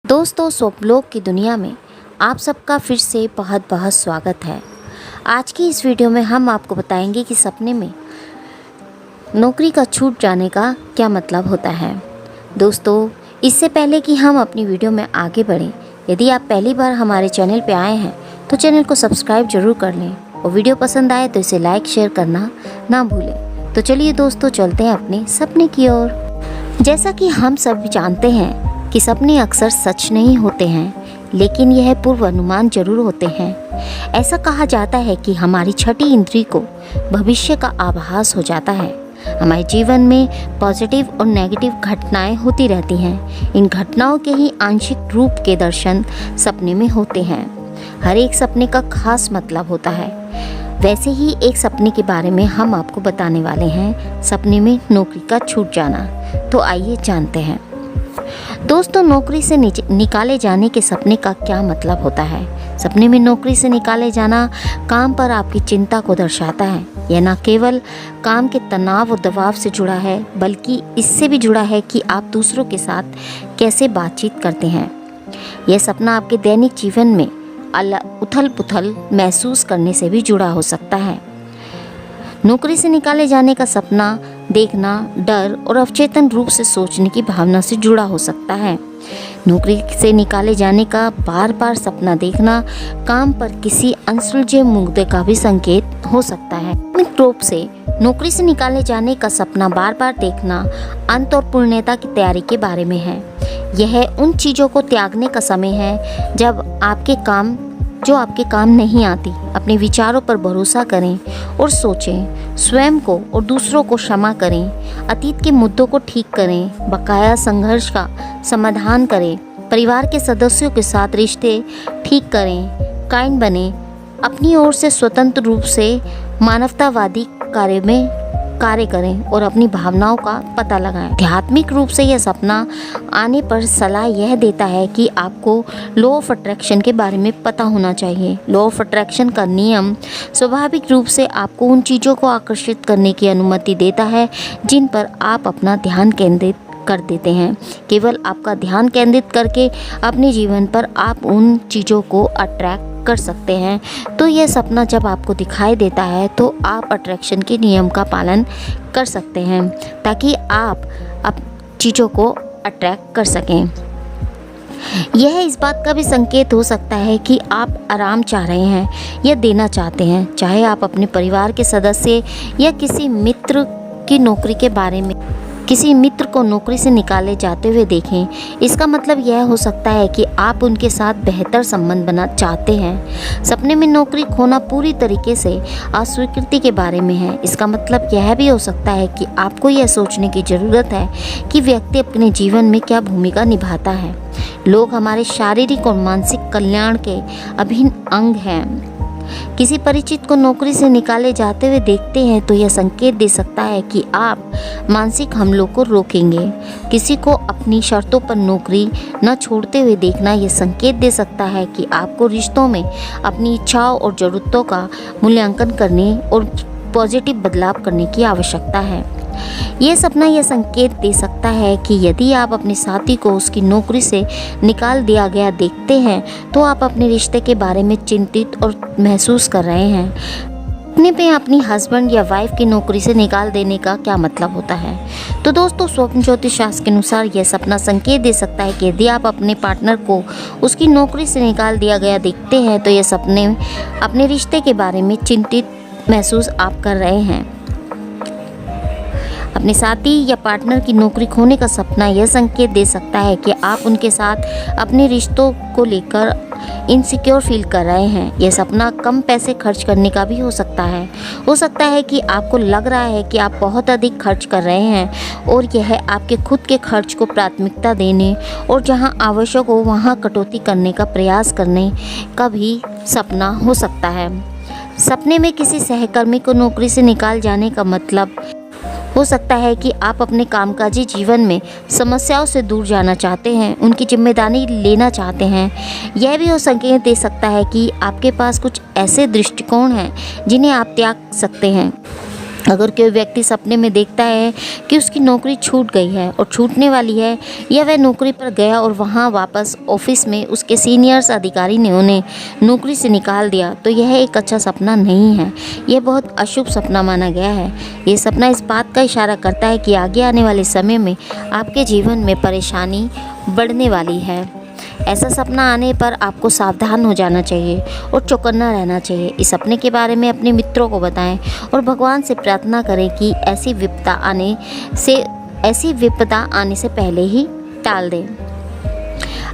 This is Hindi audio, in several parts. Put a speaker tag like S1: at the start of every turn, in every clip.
S1: दोस्तों, स्वप्नलोक की दुनिया में आप सबका फिर से बहुत बहुत स्वागत है। आज की इस वीडियो में हम आपको बताएंगे कि सपने में नौकरी का छूट जाने का क्या मतलब होता है। दोस्तों, इससे पहले कि हम अपनी वीडियो में आगे बढ़ें, यदि आप पहली बार हमारे चैनल पर आए हैं तो चैनल को सब्सक्राइब जरूर कर लें और वीडियो पसंद आए तो इसे लाइक शेयर करना ना भूलें। तो चलिए दोस्तों, चलते हैं अपने सपने की ओर। जैसा कि हम सब जानते हैं कि सपने अक्सर सच नहीं होते हैं, लेकिन यह पूर्व अनुमान जरूर होते हैं। ऐसा कहा जाता है कि हमारी छठी इंद्री को भविष्य का आभास हो जाता है। हमारे जीवन में पॉजिटिव और नेगेटिव घटनाएं होती रहती हैं। इन घटनाओं के ही आंशिक रूप के दर्शन सपने में होते हैं। हर एक सपने का खास मतलब होता है। वैसे ही एक सपने के बारे में हम आपको बताने वाले हैं, सपने में नौकरी का छूट जाना। तो आइए जानते हैं। दोस्तों, नौकरी से निकाले जाने के सपने का क्या मतलब होता है। सपने में नौकरी से निकाले जाना काम पर आपकी चिंता को दर्शाता है। यह न केवल काम के तनाव और दबाव से जुड़ा है, बल्कि इससे भी जुड़ा है कि आप दूसरों के साथ कैसे बातचीत करते हैं। यह सपना आपके दैनिक जीवन में उथल पुथल महसूस करने से भी जुड़ा हो सकता है। नौकरी से निकाले जाने का सपना देखना डर और अवचेतन रूप से सोचने की भावना से जुड़ा हो सकता है। नौकरी से निकाले जाने का बार बार सपना देखना काम पर किसी अनसुलझे मुद्दे का भी संकेत हो सकता है। मुख्य रूप से नौकरी से निकाले जाने का सपना बार बार देखना अंत और पूर्णता की तैयारी के बारे में है। यह उन चीज़ों को त्यागने का समय है जब आपके काम नहीं आती। अपने विचारों पर भरोसा करें और सोचें। स्वयं को और दूसरों को क्षमा करें। अतीत के मुद्दों को ठीक करें। बकाया संघर्ष का समाधान करें। परिवार के सदस्यों के साथ रिश्ते ठीक करें। कायम बने। अपनी ओर से स्वतंत्र रूप से मानवतावादी कार्य करें और अपनी भावनाओं का पता लगाएं। आध्यात्मिक रूप से यह सपना आने पर सलाह यह देता है कि आपको लॉ ऑफ अट्रैक्शन के बारे में पता होना चाहिए। लॉ ऑफ अट्रैक्शन का नियम स्वाभाविक रूप से आपको उन चीज़ों को आकर्षित करने की अनुमति देता है जिन पर आप अपना ध्यान केंद्रित कर देते हैं। केवल आपका ध्यान केंद्रित करके अपने जीवन पर आप उन चीज़ों को अट्रैक्ट कर सकते हैं। तो यह सपना जब आपको दिखाई देता है तो आप अट्रैक्शन के नियम का पालन कर सकते हैं ताकि आप चीज़ों को अट्रैक्ट कर सकें। यह इस बात का भी संकेत हो सकता है कि आप आराम चाह रहे हैं या देना चाहते हैं, चाहे आप अपने परिवार के सदस्य या किसी मित्र को नौकरी से निकाले जाते हुए देखें। इसका मतलब यह हो सकता है कि आप उनके साथ बेहतर संबंध बना चाहते हैं। सपने में नौकरी खोना पूरी तरीके से अस्वीकृति के बारे में है। इसका मतलब यह भी हो सकता है कि आपको यह सोचने की ज़रूरत है कि व्यक्ति अपने जीवन में क्या भूमिका निभाता है। लोग हमारे शारीरिक और मानसिक कल्याण के अभिन्न अंग हैं। किसी परिचित को नौकरी से निकाले जाते हुए देखते हैं तो यह संकेत दे सकता है कि आप मानसिक हमलों को रोकेंगे। किसी को अपनी शर्तों पर नौकरी न छोड़ते हुए देखना यह संकेत दे सकता है कि आपको रिश्तों में अपनी इच्छाओं और ज़रूरतों का मूल्यांकन करने और पॉजिटिव बदलाव करने की आवश्यकता है। यह सपना यह संकेत दे सकता है कि यदि आप अपने साथी को उसकी नौकरी से निकाल दिया गया देखते हैं तो आप अपने रिश्ते के बारे में चिंतित और महसूस कर रहे हैं। अपने पे अपनी हस्बैंड या वाइफ की नौकरी से निकाल देने का क्या मतलब होता है। तो दोस्तों, स्वप्न ज्योतिष शास्त्र के अनुसार यह सपना संकेत दे सकता है कि यदि आप अपने पार्टनर को उसकी नौकरी से निकाल दिया गया देखते हैं तो यह सपने अपने रिश्ते के बारे में चिंतित महसूस आप कर रहे हैं। अपने साथी या पार्टनर की नौकरी खोने का सपना यह संकेत दे सकता है कि आप उनके साथ अपने रिश्तों को लेकर इनसिक्योर फील कर रहे हैं। यह सपना कम पैसे खर्च करने का भी हो सकता है। हो सकता है कि आपको लग रहा है कि आप बहुत अधिक खर्च कर रहे हैं और यह आपके खुद के खर्च को प्राथमिकता देने और जहां आवश्यक हो वहां कटौती करने का प्रयास करने का भी सपना हो सकता है। सपने में किसी सहकर्मी को नौकरी से निकाल जाने का मतलब हो सकता है कि आप अपने कामकाजी जीवन में समस्याओं से दूर जाना चाहते हैं, उनकी जिम्मेदारी लेना चाहते हैं। यह भी हो संकेत दे सकता है कि आपके पास कुछ ऐसे दृष्टिकोण हैं जिन्हें आप त्याग सकते हैं। अगर कोई व्यक्ति सपने में देखता है कि उसकी नौकरी छूट गई है और छूटने वाली है, या वह नौकरी पर गया और वहाँ वापस ऑफिस में उसके सीनियर्स अधिकारी ने उन्हें नौकरी से निकाल दिया, तो यह एक अच्छा सपना नहीं है। यह बहुत अशुभ सपना माना गया है। ये सपना इस बात का इशारा करता है कि आगे आने वाले समय में आपके जीवन में परेशानी बढ़ने वाली है। ऐसा सपना आने पर आपको सावधान हो जाना चाहिए और चौकन्ना रहना चाहिए। इस सपने के बारे में अपने मित्रों को बताएं और भगवान से प्रार्थना करें कि ऐसी विपदा आने से पहले ही टाल दें।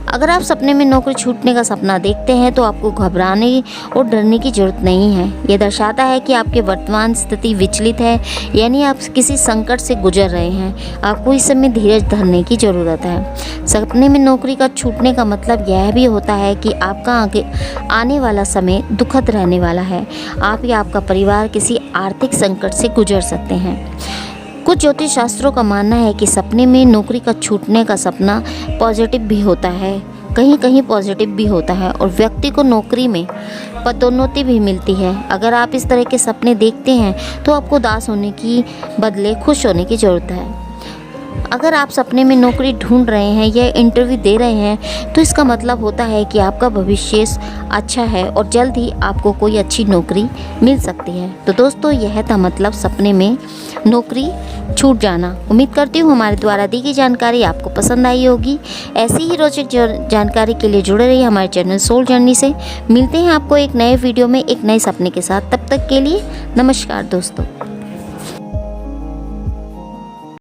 S1: अगर आप सपने में नौकरी छूटने का सपना देखते हैं तो आपको घबराने और डरने की जरूरत नहीं है। यह दर्शाता है कि आपकी वर्तमान स्थिति विचलित है, यानी आप किसी संकट से गुजर रहे हैं। आपको इस समय धीरज धरने की ज़रूरत है। सपने में नौकरी का छूटने का मतलब यह भी होता है कि आपका आगे आने वाला समय दुखद रहने वाला है। आप या आपका परिवार किसी आर्थिक संकट से गुजर सकते हैं। कुछ ज्योतिष शास्त्रों का मानना है कि सपने में नौकरी का छूटने का सपना पॉजिटिव भी होता है, कहीं कहीं पॉजिटिव भी होता है, और व्यक्ति को नौकरी में पदोन्नति भी मिलती है। अगर आप इस तरह के सपने देखते हैं तो आपको उदास होने की बदले खुश होने की ज़रूरत है। अगर आप सपने में नौकरी ढूंढ रहे हैं या इंटरव्यू दे रहे हैं तो इसका मतलब होता है कि आपका भविष्य अच्छा है और जल्द ही आपको कोई अच्छी नौकरी मिल सकती है। तो दोस्तों, यह था मतलब सपने में नौकरी छूट जाना। उम्मीद करती हूँ हमारे द्वारा दी गई जानकारी आपको पसंद आई होगी। ऐसी ही रोचक जानकारी के लिए जुड़े रहिए हमारे चैनल सोल जर्नी से। मिलते हैं आपको एक नए वीडियो में एक नए सपने के साथ। तब तक के लिए नमस्कार दोस्तों।